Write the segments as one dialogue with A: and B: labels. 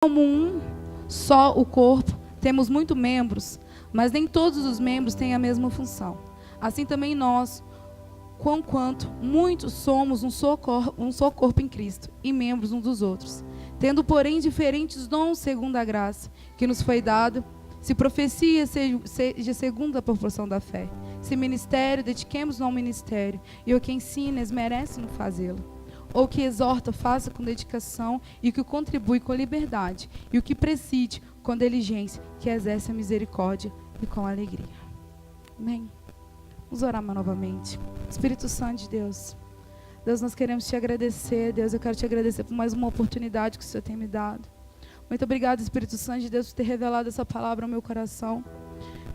A: Como um só o corpo, temos muitos membros, mas nem todos os membros têm a mesma função. Assim também nós, conquanto muitos somos um só corpo em Cristo, e membros uns dos outros. Tendo, porém, diferentes dons segundo a graça que nos foi dado, se profecia, seja segundo a proporção da fé. Se ministério, dediquemos-nos ao ministério, e o que ensina, esmerece no fazê-lo. Ou que exorta, faça com dedicação, e o que contribui com liberdade, e o que preside com diligência, que exerce a misericórdia e com alegria. Amém. Vamos orar novamente. Espírito Santo de Deus, Deus, nós queremos te agradecer. Deus, eu quero te agradecer por mais uma oportunidade que o Senhor tem me dado. Muito obrigado, Espírito Santo de Deus, por ter revelado essa palavra ao meu coração.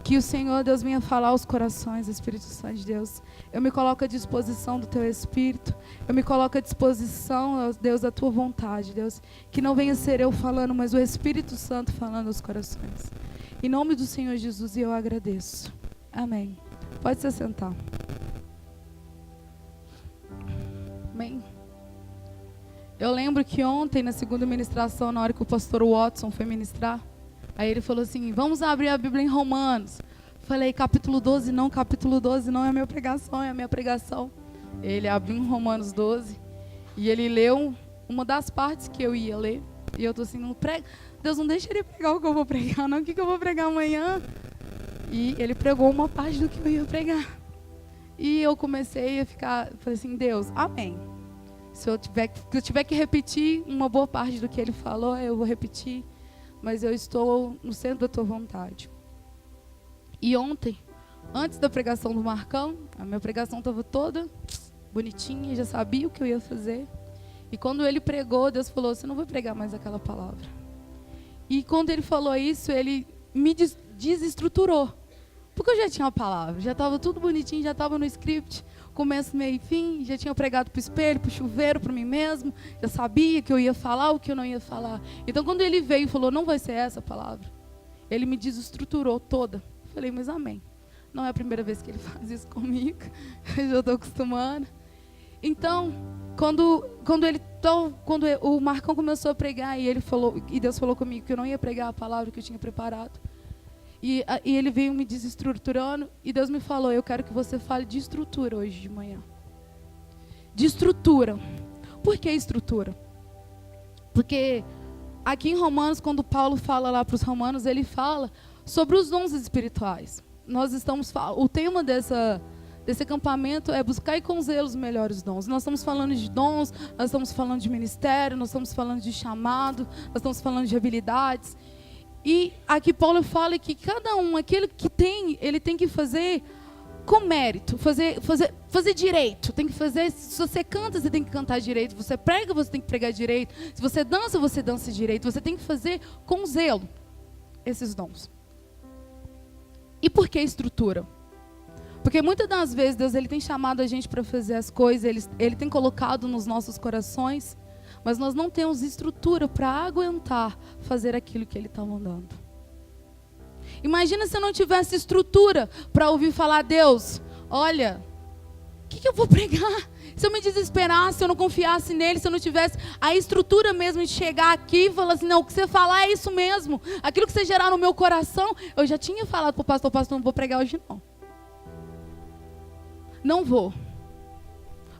A: Que o Senhor, Deus, venha falar aos corações, Espírito Santo de Deus. Eu me coloco à disposição do Teu Espírito. Eu me coloco à disposição, Deus, da Tua vontade, Deus. Que não venha ser eu falando, mas o Espírito Santo falando aos corações. Em nome do Senhor Jesus, eu agradeço. Amém. Pode se sentar. Amém. Eu lembro que ontem, na segunda ministração, na hora que o pastor Watson foi ministrar, aí ele falou assim, vamos abrir a Bíblia em Romanos. Falei, capítulo 12 não é a minha pregação, é a minha pregação. Ele abriu em Romanos 12 e ele leu uma das partes que eu ia ler. E eu tô assim, não prega. Deus, não deixa ele pregar o que eu vou pregar, não. O que eu vou pregar amanhã? E ele pregou uma parte do que eu ia pregar. E eu comecei a ficar, falei assim, Deus, amém. Se eu tiver que repetir uma boa parte do que ele falou, eu vou repetir. Mas eu estou no centro da tua vontade. E ontem, antes da pregação do Marcão, a minha pregação estava toda bonitinha, já sabia o que eu ia fazer. E quando ele pregou, Deus falou, você não vai pregar mais aquela palavra. E quando ele falou isso, ele me desestruturou. Porque eu já tinha a palavra, já estava tudo bonitinho, já estava no script, começo, meio e fim, já tinha pregado para o espelho, para o chuveiro, para mim mesmo, já sabia que eu ia falar, o que eu não ia falar. Então, quando ele veio e falou, não vai ser essa a palavra, ele me desestruturou toda. Eu falei, mas amém. Não é a primeira vez que ele faz isso comigo, eu já estou acostumando. Então, quando o Marcão começou a pregar, e Deus falou comigo que eu não ia pregar a palavra que eu tinha preparado, e ele veio me desestruturando, e Deus me falou, eu quero que você fale de estrutura hoje de manhã. De estrutura. Por que estrutura? Porque aqui em Romanos, quando Paulo fala lá para os romanos, ele fala sobre os dons espirituais. O tema desse acampamento é buscar com zelo os melhores dons. Nós estamos falando de dons, nós estamos falando de ministério, nós estamos falando de chamado, nós estamos falando de habilidades. E aqui Paulo fala que cada um, aquele que tem, ele tem que fazer com mérito, fazer direito. Tem que fazer, se você canta, você tem que cantar direito. Se você prega, você tem que pregar direito. Se você dança direito. Você tem que fazer com zelo esses dons. E por que estrutura? Porque muitas das vezes Deus ele tem chamado a gente para fazer as coisas, ele tem colocado nos nossos corações, mas nós não temos estrutura para aguentar fazer aquilo que Ele está mandando. Imagina se eu não tivesse estrutura para ouvir falar, Deus, olha, o que eu vou pregar? Se eu me desesperasse, se eu não confiasse nele, se eu não tivesse a estrutura mesmo de chegar aqui e falar assim, não, o que você falar é isso mesmo. Aquilo que você gerar no meu coração, eu já tinha falado para o pastor, não vou pregar hoje não. Não vou.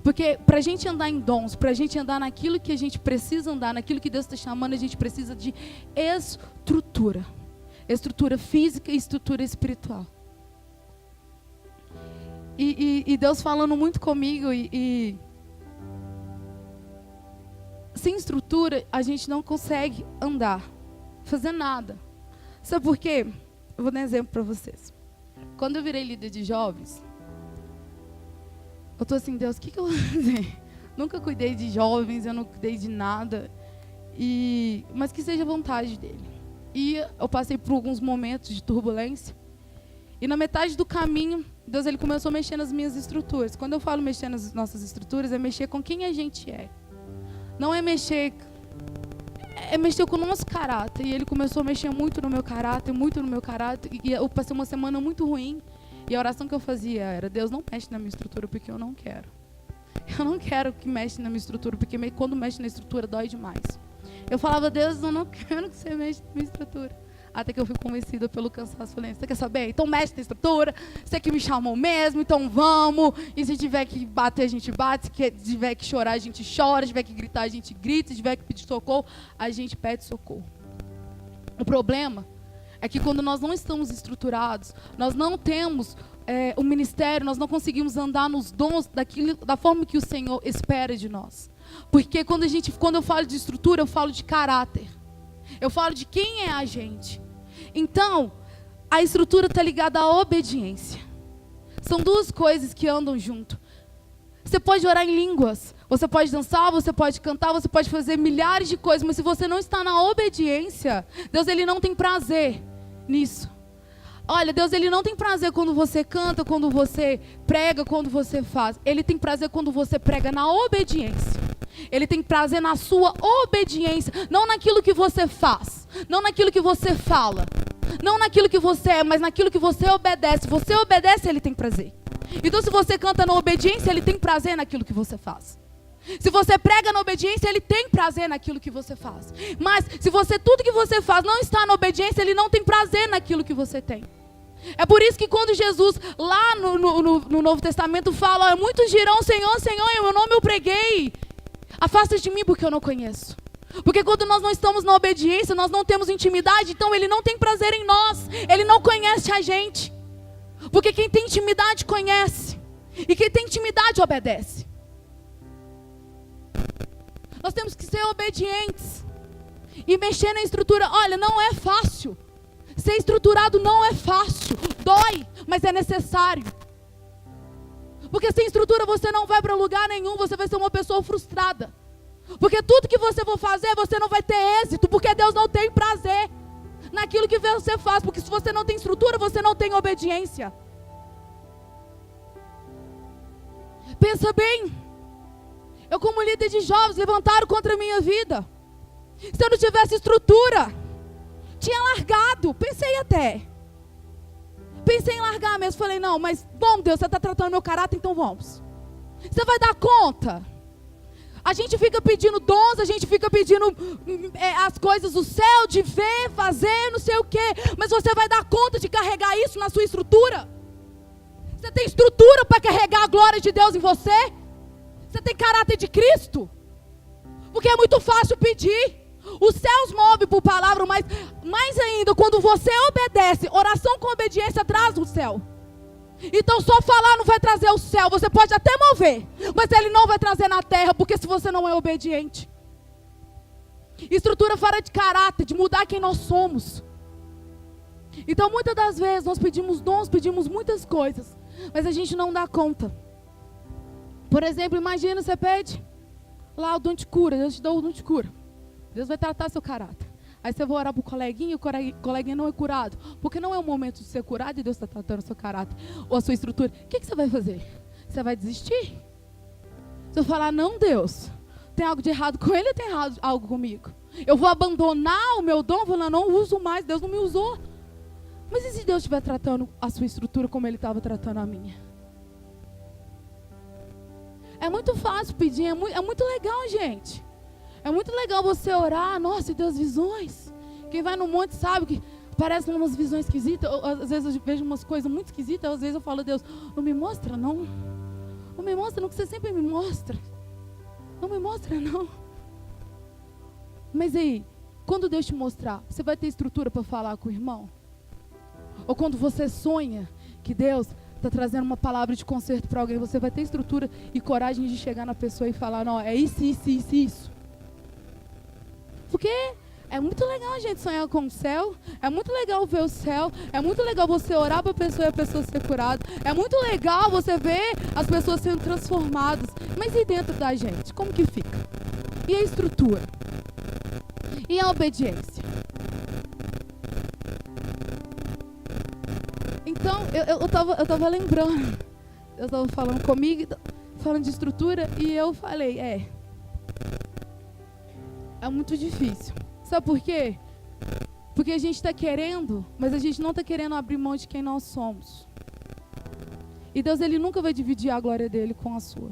A: Porque para a gente andar em dons, para a gente andar naquilo que a gente precisa andar, naquilo que Deus está chamando, a gente precisa de estrutura. Estrutura física e estrutura espiritual. E Deus falando muito comigo e sem estrutura a gente não consegue andar, fazer nada. Sabe por quê? Eu vou dar um exemplo para vocês. Quando eu virei líder de jovens, eu estou assim, Deus, o que eu vou fazer? Nunca cuidei de jovens, eu não cuidei de nada. Mas que seja a vontade dele. E eu passei por alguns momentos de turbulência. E na metade do caminho, Deus ele começou a mexer nas minhas estruturas. Quando eu falo mexer nas nossas estruturas, é mexer com quem a gente é. Não é mexer... É mexer com o nosso caráter. E ele começou a mexer muito no meu caráter, E eu passei uma semana muito ruim. E a oração que eu fazia era, Deus, não mexe na minha estrutura, porque eu não quero. Eu não quero que mexa na minha estrutura, porque quando mexe na estrutura, dói demais. Eu falava, Deus, eu não quero que você mexa na minha estrutura. Até que eu fui convencida pelo cansaço. Falei, você quer saber? Então mexe na estrutura. Você que me chamou mesmo, então vamos. E se tiver que bater, a gente bate. Se tiver que chorar, a gente chora. Se tiver que gritar, a gente grita. Se tiver que pedir socorro, a gente pede socorro. O problema é que quando nós não estamos estruturados, nós não temos o ministério, nós não conseguimos andar nos dons da forma que o Senhor espera de nós. Porque quando eu falo de estrutura, eu falo de caráter. Eu falo de quem é a gente. Então, a estrutura está ligada à obediência. São duas coisas que andam junto. Você pode orar em línguas, você pode dançar, você pode cantar, você pode fazer milhares de coisas, mas se você não está na obediência, Deus ele não tem prazer nisso. Olha, Deus ele não tem prazer quando você canta, quando você prega, quando você faz. Ele tem prazer quando você prega na obediência. Ele tem prazer na sua obediência, não naquilo que você faz, não naquilo que você fala, não naquilo que você é, mas naquilo que você obedece. Você obedece, ele tem prazer. Então se você canta na obediência, ele tem prazer naquilo que você faz. Se você prega na obediência, ele tem prazer naquilo que você faz. Mas se tudo que você faz não está na obediência, ele não tem prazer naquilo que você tem. É por isso que quando Jesus, lá no Novo Testamento, fala, muitos dirão, Senhor, Senhor, em meu nome eu preguei. Afasta de mim porque eu não conheço. Porque quando nós não estamos na obediência, nós não temos intimidade, então ele não tem prazer em nós. Ele não conhece a gente. Porque quem tem intimidade conhece. E quem tem intimidade obedece. Nós temos que ser obedientes. E mexer na estrutura, olha, não é fácil. Ser estruturado não é fácil. Dói, mas é necessário. Porque sem estrutura você não vai para lugar nenhum, você vai ser uma pessoa frustrada. Porque tudo que você for fazer, você não vai ter êxito, porque Deus não tem prazer naquilo que você faz. Porque se você não tem estrutura, você não tem obediência. Pensa bem, eu como líder de jovens levantaram contra a minha vida. Se eu não tivesse estrutura, tinha largado, pensei em largar mesmo, falei, não, mas bom Deus, você está tratando meu caráter, então vamos. Você vai dar conta? A gente fica pedindo dons, a gente fica pedindo as coisas do céu, de ver, fazer, não sei o quê. Mas você vai dar conta de carregar isso na sua estrutura? Você tem estrutura para carregar a glória de Deus em você? Você tem caráter de Cristo? Porque é muito fácil pedir. Os céus movem por palavra, mas mais ainda, quando você obedece, oração com obediência traz o céu. Então só falar não vai trazer o céu. Você pode até mover, mas ele não vai trazer na terra, porque se você não é obediente. Estrutura fora de caráter, de mudar quem nós somos. Então muitas das vezes nós pedimos dons, pedimos muitas coisas, mas a gente não dá conta. Por exemplo, imagina, você pede lá o dom de cura, Deus te dá o dom de cura. Deus vai tratar seu caráter. Aí você vai orar para o coleguinha e o coleguinha não é curado. Porque não é o momento de ser curado e Deus está tratando o seu caráter ou a sua estrutura. O que você vai fazer? Você vai desistir? Você vai falar, não Deus, tem algo de errado com ele ou tem algo comigo? Eu vou abandonar o meu dom, falando, não uso mais, Deus não me usou. Mas e se Deus estiver tratando a sua estrutura como ele estava tratando a minha? É muito fácil pedir, é muito legal, gente. É muito legal você orar, nossa, Deus, visões. Quem vai no monte sabe que parecem umas visões esquisitas. Às vezes eu vejo umas coisas muito esquisitas, às vezes eu falo, Deus, não me mostra não. Não me mostra não, que você sempre me mostra. Não me mostra não. Mas aí, quando Deus te mostrar, você vai ter estrutura para falar com o irmão? Ou quando você sonha que Deus está trazendo uma palavra de conserto para alguém, você vai ter estrutura e coragem de chegar na pessoa e falar, não, é isso, isso, isso, isso. Porque é muito legal a gente sonhar com o céu, é muito legal ver o céu, é muito legal você orar para a pessoa e a pessoa ser curada, é muito legal você ver as pessoas sendo transformadas, mas e dentro da gente, como que fica? E a estrutura? E a obediência? Então, eu tava lembrando, eu estava falando comigo, falando de estrutura, e eu falei, é muito difícil. Sabe por quê? Porque a gente está querendo, mas a gente não está querendo abrir mão de quem nós somos. E Deus, ele nunca vai dividir a glória dele com a sua.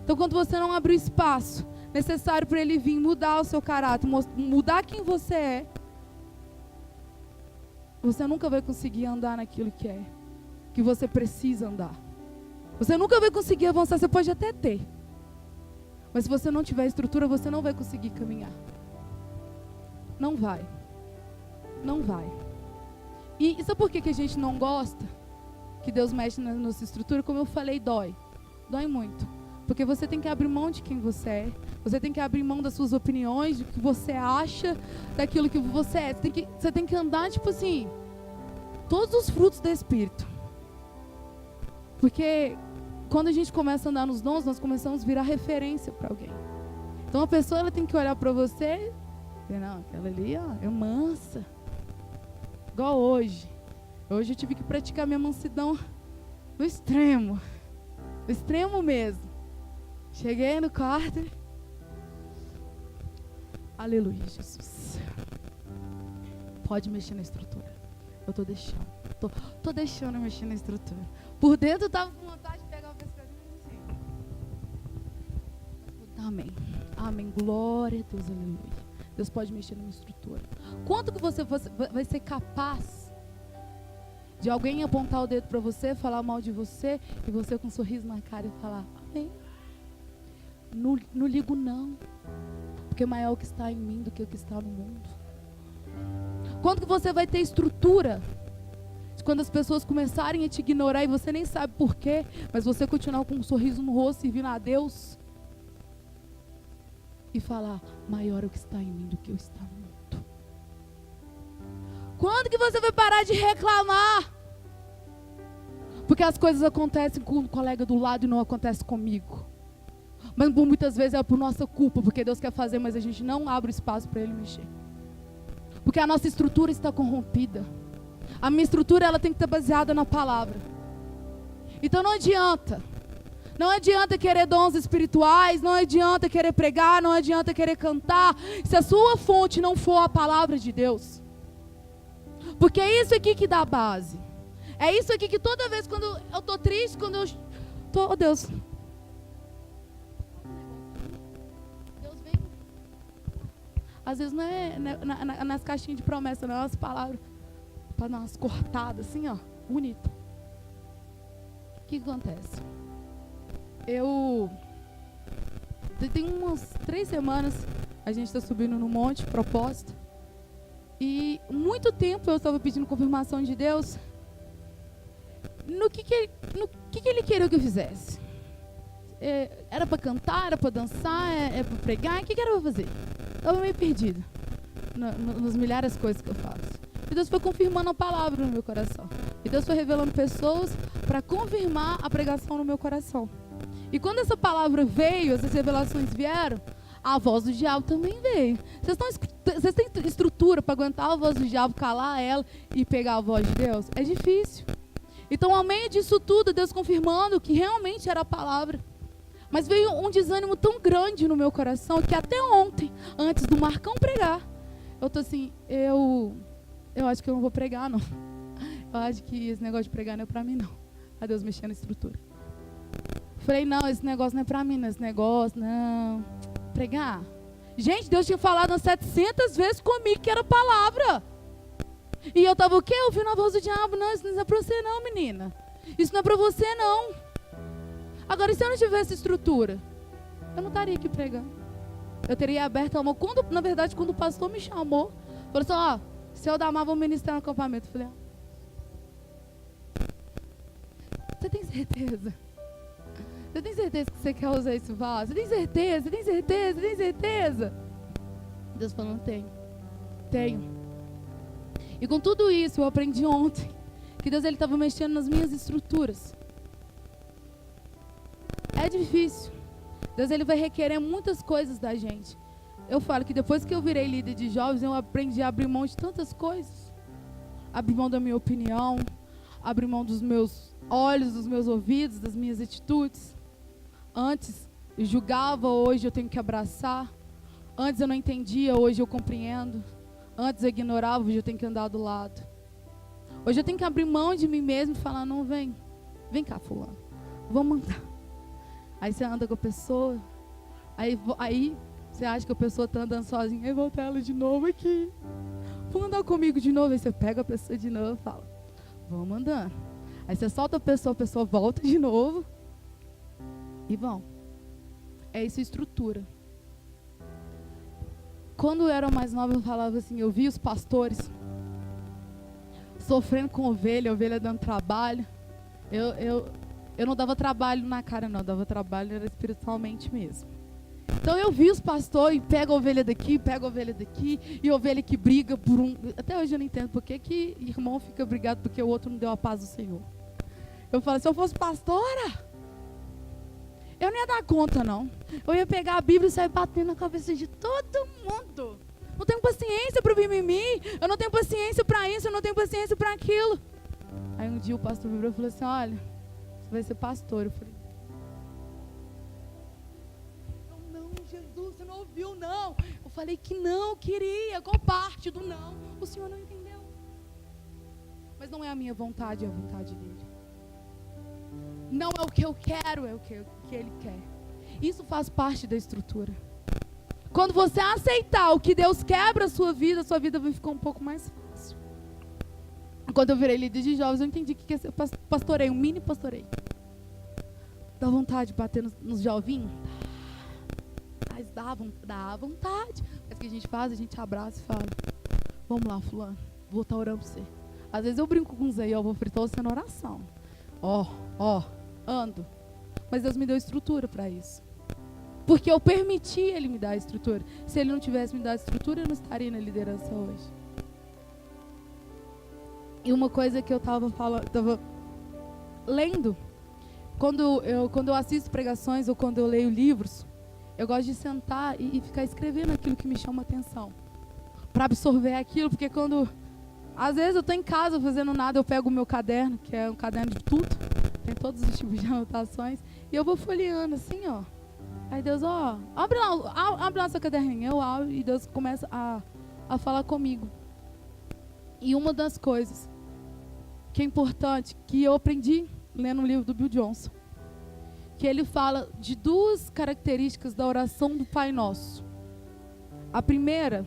A: Então, quando você não abre o espaço necessário para ele vir mudar o seu caráter, mudar quem você é, você nunca vai conseguir andar naquilo que você precisa andar. Você nunca vai conseguir avançar, você pode até ter. Mas se você não tiver estrutura, você não vai conseguir caminhar. Não vai. Não vai. E sabe por que a gente não gosta que Deus mexe na nossa estrutura? Como eu falei, dói. Dói muito. Porque você tem que abrir mão de quem você é. Você tem que abrir mão das suas opiniões, do que você acha, daquilo que você é. Você tem que andar, tipo assim, todos os frutos do Espírito. Porque quando a gente começa a andar nos dons, nós começamos a virar referência para alguém. Então a pessoa ela tem que olhar para você e dizer, não, aquela ali é mansa. Igual hoje. Hoje eu tive que praticar minha mansidão no extremo. No extremo mesmo. Cheguei no quarto. Aleluia, Jesus. Pode mexer na estrutura. Eu tô deixando. Tô deixando mexer na estrutura. Por dentro eu tava com vontade de pegar o pescadinho assim. Amém. Amém. Glória a Deus, aleluia. Deus pode mexer na minha estrutura. Quanto que você vai ser capaz de alguém apontar o dedo para você, falar mal de você, e você com um sorriso na cara e falar, amém. Não ligo não. Porque maior é o que está em mim do que o que está no mundo. Quanto que você vai ter estrutura? Quando as pessoas começarem a te ignorar e você nem sabe por quê, mas você continuar com um sorriso no rosto, servindo a Deus e falar, maior é o que está em mim do que o que está no mundo. Quando que você vai parar de reclamar? Porque as coisas acontecem com o colega do lado e não acontecem comigo. Mas muitas vezes é por nossa culpa, porque Deus quer fazer, mas a gente não abre espaço para Ele mexer. Porque a nossa estrutura está corrompida. A minha estrutura ela tem que estar baseada na palavra. Então não adianta. Não adianta querer dons espirituais, não adianta querer pregar, não adianta querer cantar, se a sua fonte não for a palavra de Deus. Porque é isso aqui que dá base. É isso aqui que toda vez quando eu estou triste, quando eu estou, oh Deus. Deus vem. Às vezes não é nas caixinhas de promessa, não é as palavras. Para dar umas cortadas assim, ó, bonito. O que acontece? Tem umas 3 semanas, a gente está subindo no monte, propósito. E muito tempo eu estava pedindo confirmação de Deus. No que Ele queria que eu fizesse? Era para cantar, era para dançar, era para pregar, o que era para fazer? Eu estava meio perdida nas milhares de coisas que eu faço. E Deus foi confirmando a palavra no meu coração. E Deus foi revelando pessoas para confirmar a pregação no meu coração. E quando essa palavra veio, essas revelações vieram, a voz do diabo também veio. Vocês têm estrutura para aguentar a voz do diabo, calar ela e pegar a voz de Deus? É difícil. Então, ao meio disso tudo, Deus confirmando que realmente era a palavra. Mas veio um desânimo tão grande no meu coração que até ontem, antes do Marcão pregar, eu tô assim, eu acho que eu não vou pregar, não. Eu acho que esse negócio de pregar não é pra mim, não. A Deus mexer na estrutura. Falei, não, esse negócio não é pra mim, não. Esse negócio, não. Pregar? Gente, Deus tinha falado umas 700 vezes comigo que era palavra. E eu tava o quê? Ouvindo a voz do diabo. Não, isso não é pra você, não, menina. Isso não é pra você, não. Agora, e se eu não tivesse estrutura? Eu não estaria aqui pregando. Eu teria aberto a mão. Na verdade, quando o pastor me chamou, falou assim, ó, se eu dar mal, vou ministrar no acampamento. Eu falei, você tem certeza? Você tem certeza que você quer usar esse vaso? Você tem certeza? Você tem certeza? Você tem certeza? Deus falou, não tenho. Tenho. E com tudo isso, eu aprendi ontem que Deus estava mexendo nas minhas estruturas. É difícil. Deus ele vai requerer muitas coisas da gente. Eu falo que depois que eu virei líder de jovens, eu aprendi a abrir mão de tantas coisas. Abrir mão da minha opinião, abrir mão dos meus olhos, dos meus ouvidos, das minhas atitudes. Antes eu julgava, hoje eu tenho que abraçar. Antes eu não entendia, hoje eu compreendo. Antes eu ignorava, hoje eu tenho que andar do lado. Hoje eu tenho que abrir mão de mim mesmo e falar, não, vem cá, fulano, vamos andar. Aí você anda com a pessoa, aí Você acha que a pessoa está andando sozinha, aí volta ela de novo aqui. Vamos andar comigo de novo. Aí você pega a pessoa de novo e fala, vamos andando. Aí você solta a pessoa volta de novo. E vão. É isso, estrutura. Quando eu era mais nova, eu falava assim, eu via os pastores sofrendo com ovelha dando trabalho. Eu não dava trabalho na cara, não. Eu dava trabalho, era espiritualmente mesmo. Então eu vi os pastores, pega a ovelha daqui, e ovelha que briga por um... Até hoje eu não entendo por que irmão fica brigado porque o outro não deu a paz do Senhor. Eu falo, se eu fosse pastora, eu não ia dar conta, não. Eu ia pegar a Bíblia e sair batendo na cabeça de todo mundo. Não tenho paciência para o mimimi, eu não tenho paciência para isso, eu não tenho paciência para aquilo. Aí um dia o pastor virou e falou assim, olha, você vai ser pastor. Eu falei, não, Jesus, você não ouviu, não. Eu falei que não, queria, qual parte do não? O Senhor não entendeu. Mas não é a minha vontade, é a vontade dele. Não é o que eu quero, é o que ele quer. Isso faz parte da estrutura. Quando você aceitar o que Deus quer para a sua vida vai ficar um pouco mais fácil. Quando eu virei líder de jovens, eu entendi que é ser pastoreio, um mini pastoreio. Dá vontade de bater nos jovinhos? Mas dá vontade. Mas o que a gente faz? A gente abraça e fala, vamos lá, fulano, vou estar orando por você. Às vezes eu brinco com uns aí, eu vou fritar você na oração. Ando. Mas Deus me deu estrutura para isso. Porque eu permiti Ele me dar a estrutura. Se Ele não tivesse me dado a estrutura, eu não estaria na liderança hoje. E uma coisa que eu estava lendo, quando eu assisto pregações ou quando eu leio livros, eu gosto de sentar e ficar escrevendo aquilo que me chama atenção. Para absorver aquilo, porque às vezes eu estou em casa fazendo nada, eu pego o meu caderno, que é um caderno de tudo, tem todos os tipos de anotações, e eu vou folheando assim, ó. Aí Deus, abre lá seu caderninho, eu abro e Deus começa a falar comigo. E uma das coisas que é importante, que eu aprendi lendo um livro do Bill Johnson, que ele fala de duas características da oração do Pai Nosso. A primeira,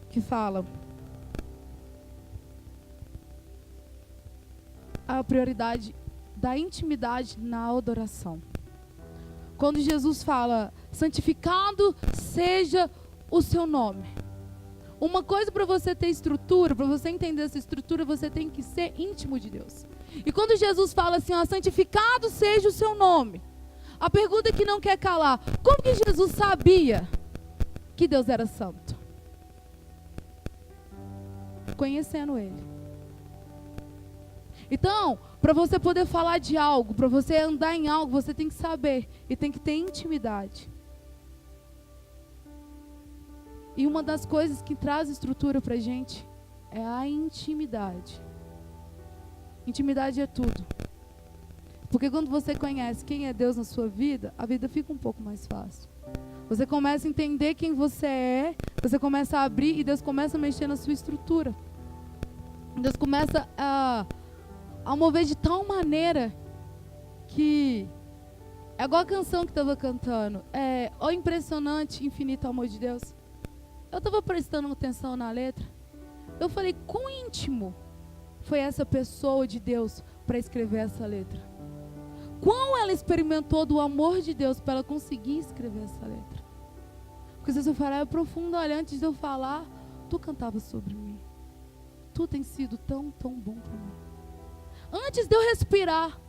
A: que fala a prioridade da intimidade na adoração. Quando Jesus fala, santificado seja o seu nome. Uma coisa para você ter estrutura, para você entender essa estrutura, você tem que ser íntimo de Deus. E quando Jesus fala assim, santificado seja o seu nome, a pergunta que não quer calar, como que Jesus sabia que Deus era santo? Conhecendo Ele. Então, para você poder falar de algo, para você andar em algo, você tem que saber e tem que ter intimidade. E uma das coisas que traz estrutura para a gente é a intimidade. Intimidade é tudo. Porque quando você conhece quem é Deus na sua vida, a vida fica um pouco mais fácil. Você começa a entender quem você é, você começa a abrir e Deus começa a mexer na sua estrutura. Deus começa a mover de tal maneira que é igual a canção que estava cantando. O impressionante, infinito amor de Deus. Eu estava prestando atenção na letra. Eu falei, quão íntimo foi essa pessoa de Deus para escrever essa letra? Quão ela experimentou do amor de Deus para ela conseguir escrever essa letra? Porque se eu falar, é profundo. Olha, antes de eu falar, tu cantava sobre mim. Tu tem sido tão, tão bom para mim. Antes de eu respirar,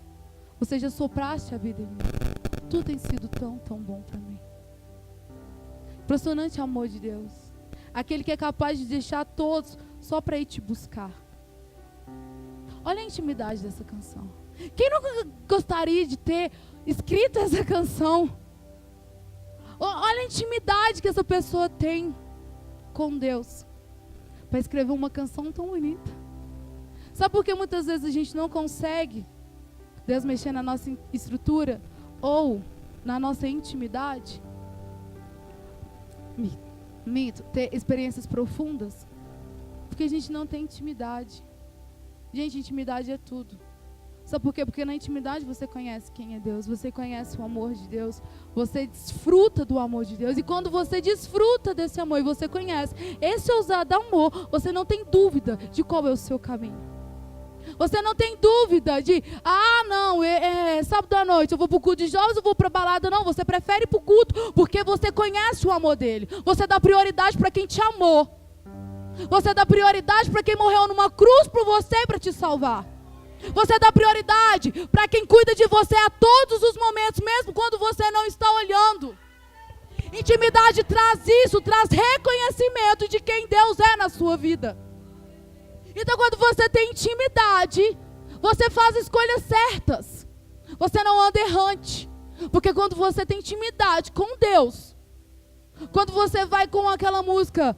A: você já sopraste a vida em mim. Tu tem sido tão, tão bom para mim. Impressionante amor de Deus. Aquele que é capaz de deixar todos só para ir te buscar. Olha a intimidade dessa canção. Quem não gostaria de ter escrito essa canção? Olha a intimidade que essa pessoa tem com Deus para escrever uma canção tão bonita. Sabe por que muitas vezes a gente não consegue Deus mexer na nossa estrutura ou na nossa intimidade? Ter experiências profundas? Porque a gente não tem intimidade. Gente, intimidade é tudo. Sabe por quê? Porque na intimidade você conhece quem é Deus, você conhece o amor de Deus, você desfruta do amor de Deus. E quando você desfruta desse amor e você conhece esse ousado amor, você não tem dúvida de qual é o seu caminho. Você não tem dúvida de, não, sábado à noite eu vou para o culto de jovens, eu vou para a balada. Não, você prefere ir para o culto porque você conhece o amor dele. Você dá prioridade para quem te amou. Você dá prioridade para quem morreu numa cruz por você para te salvar. Você dá prioridade para quem cuida de você a todos os momentos, mesmo quando você não está olhando. Intimidade traz isso, traz reconhecimento de quem Deus é na sua vida. Então quando você tem intimidade, você faz escolhas certas. Você não anda errante. Porque quando você tem intimidade com Deus, quando você vai com aquela música,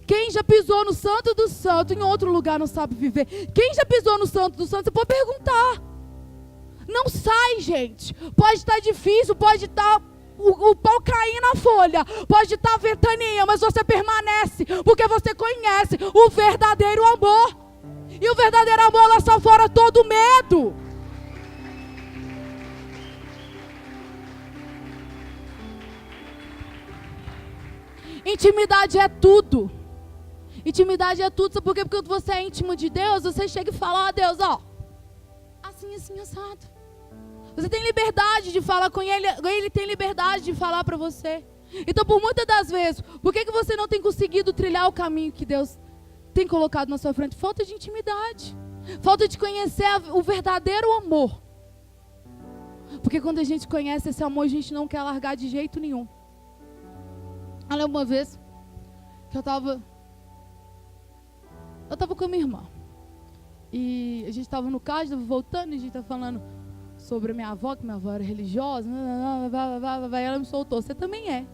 A: quem já pisou no Santo do Santo, em outro lugar não sabe viver. Quem já pisou no Santo do Santo, você pode perguntar. Não sai, gente. Pode estar difícil, pode estar o pau cair na folha, pode estar ventania, mas você permanece, porque você conhece o verdadeiro amor. E o verdadeiro amor lança fora todo medo. Intimidade é tudo. Intimidade é tudo, sabe por quê? Porque quando você é íntimo de Deus, você chega e fala, Deus, assim, assim, assado. Você tem liberdade de falar com Ele, Ele tem liberdade de falar para você. Então, por muitas das vezes, por que você não tem conseguido trilhar o caminho que Deus tem colocado na sua frente? Falta de intimidade. Falta de conhecer o verdadeiro amor. Porque quando a gente conhece esse amor, a gente não quer largar de jeito nenhum. Eu lembro uma vez que eu estava com a minha irmã. E a gente estava no carro, estava voltando, e a gente estava falando sobre a minha avó, que minha avó era religiosa. E ela me soltou, você também é.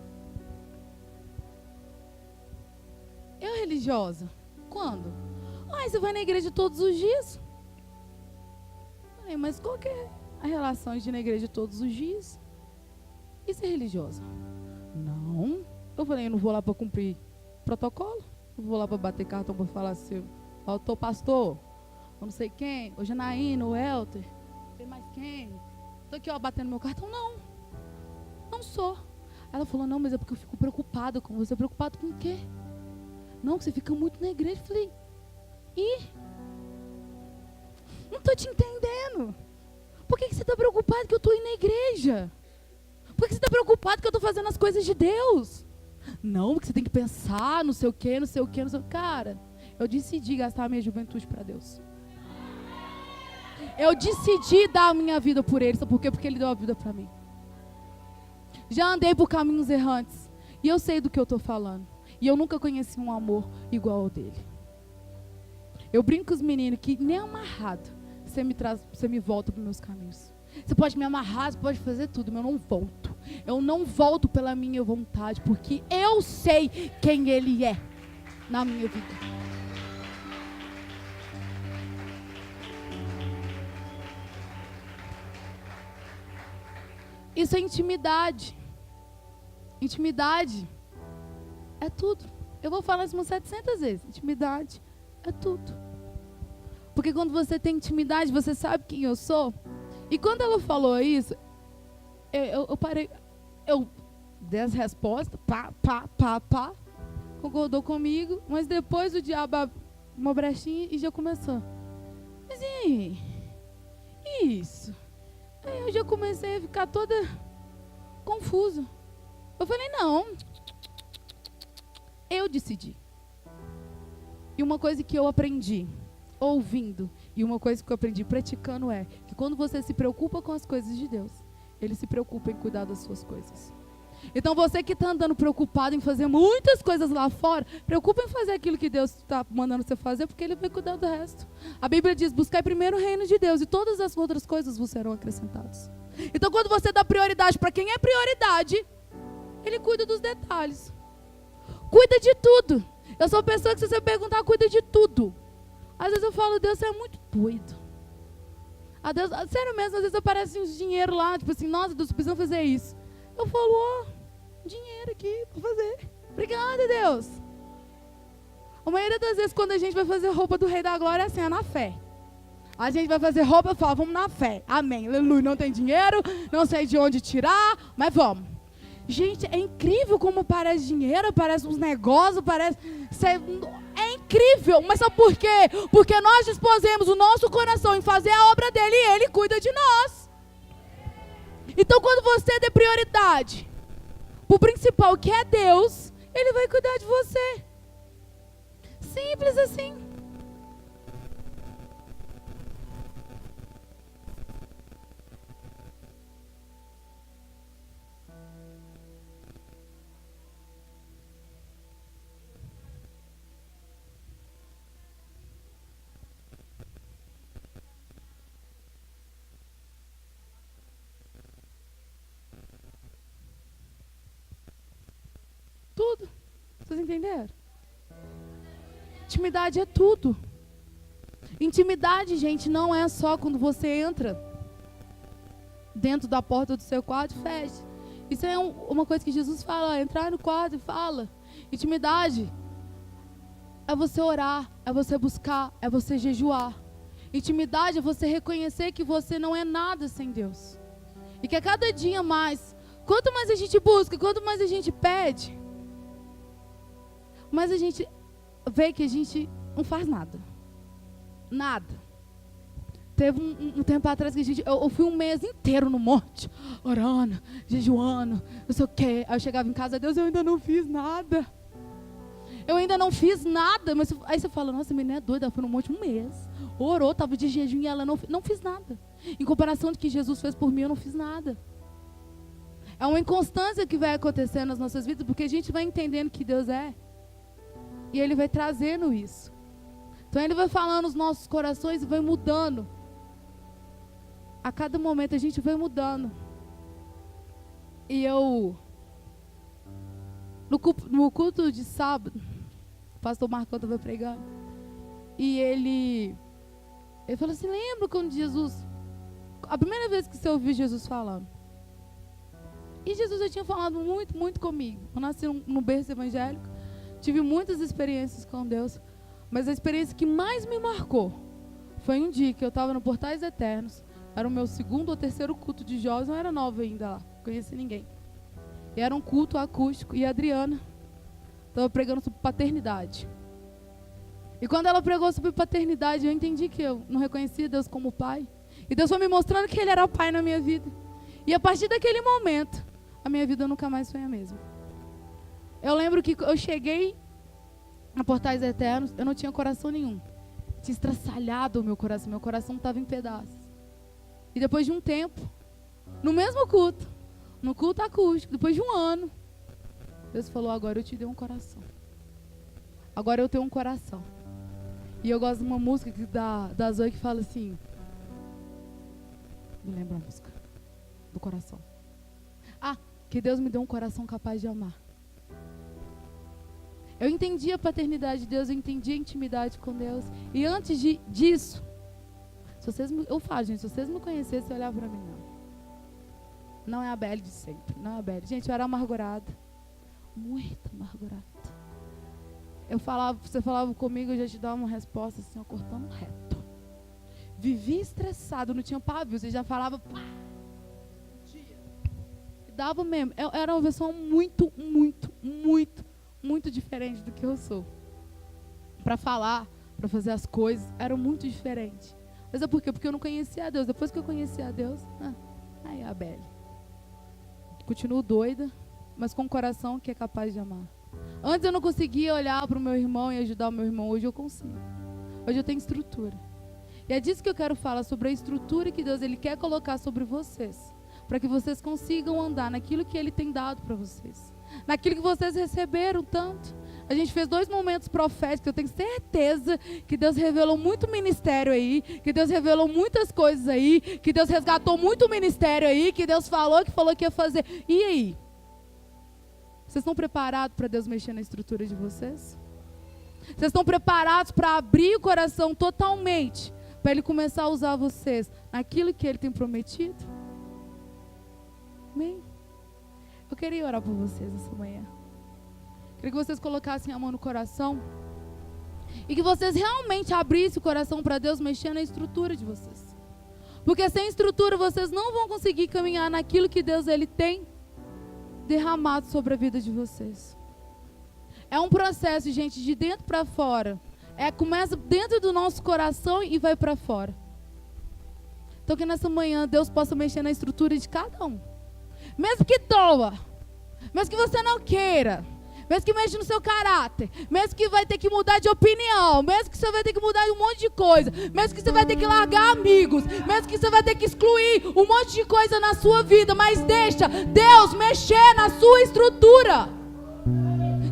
A: Eu religiosa? Quando? Você vai na igreja todos os dias? Falei, mas qual que é a relação de ir na igreja todos os dias e ser religiosa? Não. Eu falei, eu não vou lá para cumprir protocolo. Eu vou lá para bater cartão para falar assim, o pastor, eu não sei quem, o Janaína, o Helter, não sei mais quem. Estou aqui, batendo meu cartão. Não sou. Ela falou, não, mas é porque eu fico preocupada com você. Preocupada com o quê? Não, que você fica muito na igreja. Eu falei, não estou te entendendo. Por que você está preocupado que eu estou indo na igreja? Por que você está preocupado que eu estou fazendo as coisas de Deus? Não, porque você tem que pensar, não sei o quê, não sei o quê, não sei o quê. Cara, eu decidi gastar a minha juventude para Deus. Eu decidi dar a minha vida por Ele. Sabe por quê? Porque Ele deu a vida para mim. Já andei por caminhos errantes. E eu sei do que eu estou falando. E eu nunca conheci um amor igual ao dele. Eu brinco com os meninos que nem amarrado você me volta para os meus caminhos. Você pode me amarrar, você pode fazer tudo, mas eu não volto. Eu não volto pela minha vontade, porque eu sei quem Ele é na minha vida. Isso é intimidade. Intimidade é tudo. Eu vou falar isso umas 700 vezes. Intimidade é tudo. Porque quando você tem intimidade, você sabe quem eu sou. E quando ela falou isso, eu parei, eu dei as respostas, concordou comigo, mas depois o diabo abriu uma brechinha e já começou. Mas e isso? Aí eu já comecei a ficar toda confusa. Eu falei, não, eu decidi. E uma coisa que eu aprendi ouvindo, e uma coisa que eu aprendi praticando é que quando você se preocupa com as coisas de Deus, Ele se preocupa em cuidar das suas coisas. Então você que está andando preocupado em fazer muitas coisas lá fora, preocupa em fazer aquilo que Deus está mandando você fazer, porque Ele vai cuidar do resto. A Bíblia diz, buscai primeiro o reino de Deus e todas as outras coisas vos serão acrescentadas. Então quando você dá prioridade para quem é prioridade, Ele cuida dos detalhes. Cuida de tudo. Eu sou uma pessoa que se você perguntar, cuida de tudo. Às vezes eu falo, Deus, você é muito doido. Deus, sério mesmo, às vezes aparece uns dinheiro lá, tipo assim, nossa, Deus, precisamos fazer isso. Eu falo, dinheiro aqui para fazer. Obrigada, Deus. A maioria das vezes, quando a gente vai fazer roupa do Rei da Glória, é assim, é na fé. A gente vai fazer roupa, eu falo, vamos na fé. Amém, aleluia. Não tem dinheiro, não sei de onde tirar, mas vamos. Gente, é incrível como parece dinheiro, parece uns negócios, parece... É incrível, mas sabe por quê? Porque nós dispusemos o nosso coração em fazer a obra dele e ele cuida de nós. Então quando você der prioridade pro principal, que é Deus, ele vai cuidar de você. Simples assim. Tudo. Vocês entenderam? Intimidade é tudo. Intimidade, gente, não é só quando você entra dentro da porta do seu quarto e fecha. Isso é uma coisa que Jesus fala, entrar no quarto e fala. Intimidade é você orar, é você buscar, é você jejuar. Intimidade é você reconhecer que você não é nada sem Deus. E que a cada dia mais, quanto mais a gente busca, quanto mais a gente pede, mas a gente vê que a gente não faz nada. Nada. Teve um tempo atrás que eu fui um mês inteiro no monte, orando, jejuando, não sei o quê. Aí eu chegava em casa, Deus, eu ainda não fiz nada. Eu ainda não fiz nada. Mas aí você fala, nossa, a menina é doida, ela foi no monte um mês. Orou, estava de jejum e ela não fiz nada. Em comparação do que Jesus fez por mim, eu não fiz nada. É uma inconstância que vai acontecendo nas nossas vidas, porque a gente vai entendendo que Deus é. E Ele vai trazendo isso. Então Ele vai falando nos nossos corações e vai mudando. A cada momento a gente vai mudando. E no culto de sábado, o pastor Marcão estava pregando. E ele falou assim, lembra quando Jesus... A primeira vez que você ouviu Jesus falando. E Jesus já tinha falado muito, muito comigo. Eu nasci num berço evangélico. Tive muitas experiências com Deus, mas a experiência que mais me marcou foi um dia que eu estava no Portais Eternos. Era o meu segundo ou terceiro culto de jovens, não era nova ainda lá, não conhecia ninguém. E era um culto acústico, e a Adriana estava pregando sobre paternidade. E quando ela pregou sobre paternidade, eu entendi que eu não reconhecia Deus como pai. E Deus foi me mostrando que Ele era pai na minha vida. E a partir daquele momento, a minha vida nunca mais foi a mesma. Eu lembro que eu cheguei a Portais Eternos, eu não tinha coração nenhum. Tinha estraçalhado o meu coração estava em pedaços. E depois de um tempo, no mesmo culto, no culto acústico, depois de um ano, Deus falou, agora eu te dei um coração. Agora eu tenho um coração. E eu gosto de uma música da Zoe que fala assim, me lembra a música do coração. Que Deus me deu um coração capaz de amar. Eu entendi a paternidade de Deus, eu entendi a intimidade com Deus. E antes disso, eu falo, gente, se vocês me conhecessem, olhar para mim, não é a Belle de sempre, não é a Belle. Gente, eu era amargurada, muito amargurada. Você falava comigo, eu já te dava uma resposta assim, cortando reto. Vivia estressado, não tinha pavio, você já falava, pá, dava mesmo. Eu era uma pessoa muito, muito, muito, muito diferente do que eu sou. Para falar, para fazer as coisas, era muito diferente. Mas é por quê? Porque eu não conhecia a Deus. Depois que eu conheci a Deus, aí a Belle. Continuo doida, mas com um coração que é capaz de amar. Antes eu não conseguia olhar para o meu irmão e ajudar o meu irmão. Hoje eu consigo. Hoje eu tenho estrutura. E é disso que eu quero falar, sobre a estrutura que Deus Ele quer colocar sobre vocês. Para que vocês consigam andar naquilo que Ele tem dado para vocês. Naquilo que vocês receberam tanto. A gente fez 2 momentos proféticos, eu tenho certeza que Deus revelou muito ministério aí, que Deus revelou muitas coisas aí, que Deus resgatou muito ministério aí, que Deus falou que ia fazer. E aí? Vocês estão preparados para Deus mexer na estrutura de vocês? Vocês estão preparados para abrir o coração totalmente, para Ele começar a usar vocês naquilo que Ele tem prometido? Amém? Eu queria orar por vocês essa manhã. Queria que vocês colocassem a mão no coração. E que vocês realmente abrissem o coração para Deus mexer na estrutura de vocês. Porque sem estrutura vocês não vão conseguir caminhar naquilo que Deus ele tem derramado sobre a vida de vocês. É um processo, gente, de dentro para fora. Começa dentro do nosso coração e vai para fora. Então que nessa manhã Deus possa mexer na estrutura de cada um. Mesmo que doa, mesmo que você não queira, mesmo que mexa no seu caráter, mesmo que vai ter que mudar de opinião, mesmo que você vai ter que mudar um monte de coisa, mesmo que você vai ter que largar amigos, mesmo que você vai ter que excluir um monte de coisa na sua vida, mas deixa Deus mexer na sua estrutura.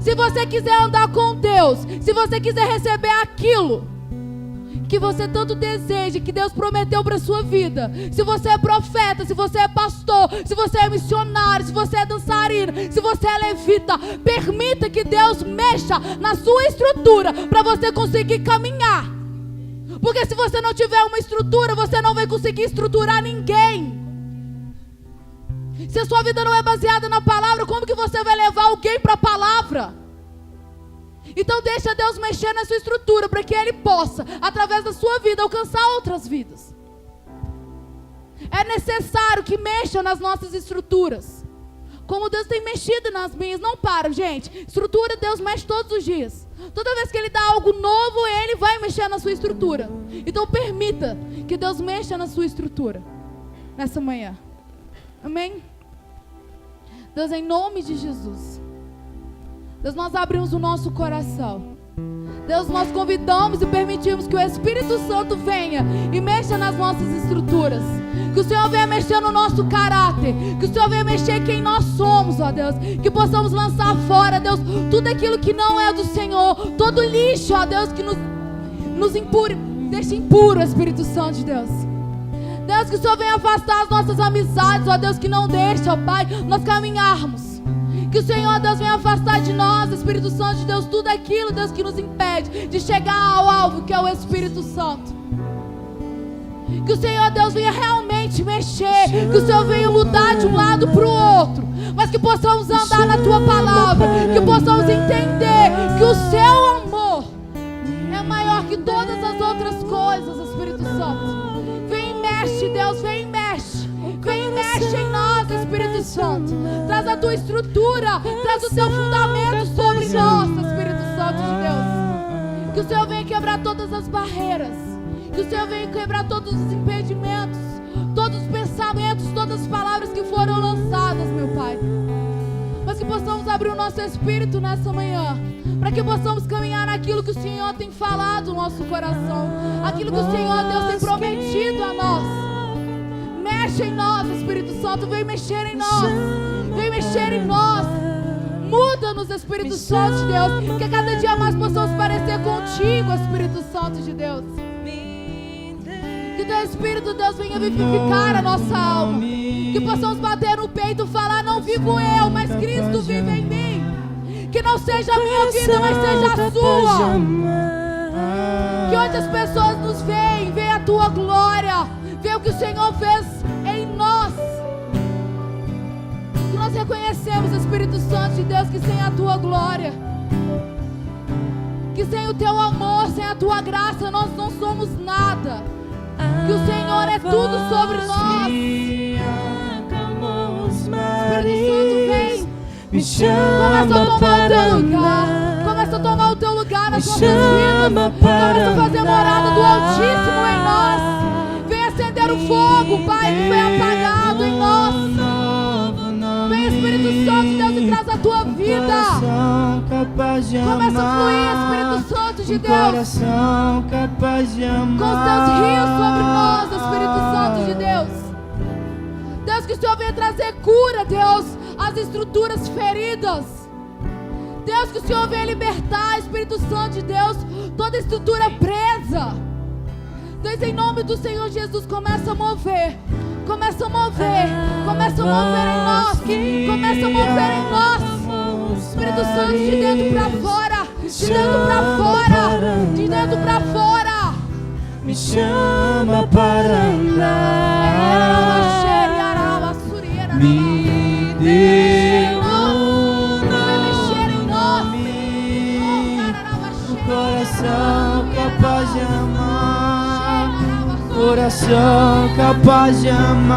A: Se você quiser andar com Deus, se você quiser receber aquilo que você tanto deseja, que Deus prometeu para a sua vida, se você é profeta, se você é pastor, se você é missionário, se você é dançarino, se você é levita, permita que Deus mexa na sua estrutura para você conseguir caminhar. Porque se você não tiver uma estrutura, você não vai conseguir estruturar ninguém. Se a sua vida não é baseada na palavra, como que você vai levar alguém para a palavra? Então deixa Deus mexer na sua estrutura para que Ele possa, através da sua vida, alcançar outras vidas. É necessário que mexa nas nossas estruturas. Como Deus tem mexido nas minhas, não para, gente. Estrutura Deus mexe todos os dias. Toda vez que Ele dá algo novo, Ele vai mexer na sua estrutura. Então permita que Deus mexa na sua estrutura nessa manhã. Amém? Deus, em nome de Jesus, Deus, nós abrimos o nosso coração. Deus, nós convidamos e permitimos que o Espírito Santo venha e mexa nas nossas estruturas. Que o Senhor venha mexer no nosso caráter. Que o Senhor venha mexer quem nós somos, ó Deus. Que possamos lançar fora, Deus, tudo aquilo que não é do Senhor. Todo lixo, ó Deus, que nos deixa impuro, Espírito Santo de Deus. Deus, que o Senhor venha afastar as nossas amizades, ó Deus, que não deixa, ó Pai, nós caminharmos. Que o Senhor, Deus, venha afastar de nós, Espírito Santo de Deus, tudo aquilo, Deus, que nos impede de chegar ao alvo, que é o Espírito Santo. Que o Senhor, Deus, venha realmente mexer, que o Senhor venha mudar de um lado para o outro, mas que possamos andar na Tua palavra, que possamos entender que o Seu amor é maior que todas as outras coisas, Espírito Santo. Mexe, Deus, vem mexe em nós, Espírito Santo. Traz a Tua estrutura, traz o Teu fundamento sobre nós, Espírito Santo de Deus. Que o Senhor venha quebrar todas as barreiras, que o Senhor venha quebrar todos os impedimentos, todos os pensamentos, todas as palavras que foram lançadas, meu Pai. Mas que possamos abrir o nosso espírito nessa manhã, para que possamos caminhar naquilo que o Senhor tem falado no nosso coração, aquilo que o Senhor, Deus, tem prometido a nós. Mexe em nós, Espírito Santo, vem mexer em nós, vem mexer em nós. Muda-nos, Espírito Santo de Deus, que cada dia mais possamos parecer contigo, Espírito Santo de Deus. Que Teu Espírito, Deus, venha vivificar a nossa alma, que possamos bater no peito e falar: não vivo eu, mas Cristo vive em mim. Que não seja a minha vida, mas seja a sua. Que onde as pessoas nos veem, veem a Tua glória, veem o que o Senhor fez em nós. Que nós reconhecemos, Espírito Santo de Deus, que sem a Tua glória, que sem o Teu amor, sem a Tua graça, nós não somos nada. Que o Senhor é tudo sobre nós. Espírito Santo, vem. Começa a tomar o Teu lugar. Começa a tomar o Teu lugar nas nossas vidas. Começa a fazer morada do Altíssimo em nós. Vem acender o fogo, Pai, que foi apagado em nós. Vem, Espírito Santo de Deus, e traz a Tua vida. Começa a fluir, Espírito Santo de Deus, com os Teus rios sobre nós, Espírito Santo de Deus. Deus, que o Senhor venha trazer cura, Deus, às estruturas feridas. Deus, que o Senhor venha libertar, Espírito Santo de Deus, toda estrutura presa. Deus, em nome do Senhor Jesus, começa a mover. Começa a mover. Começa a mover em nós. Começa a mover em nós. Espírito Santo, de dentro para fora. De dentro para fora. De dentro para fora.
B: Me chama para andar. Me deu um nome, um coração Coração capaz de amar, coração capaz de amar.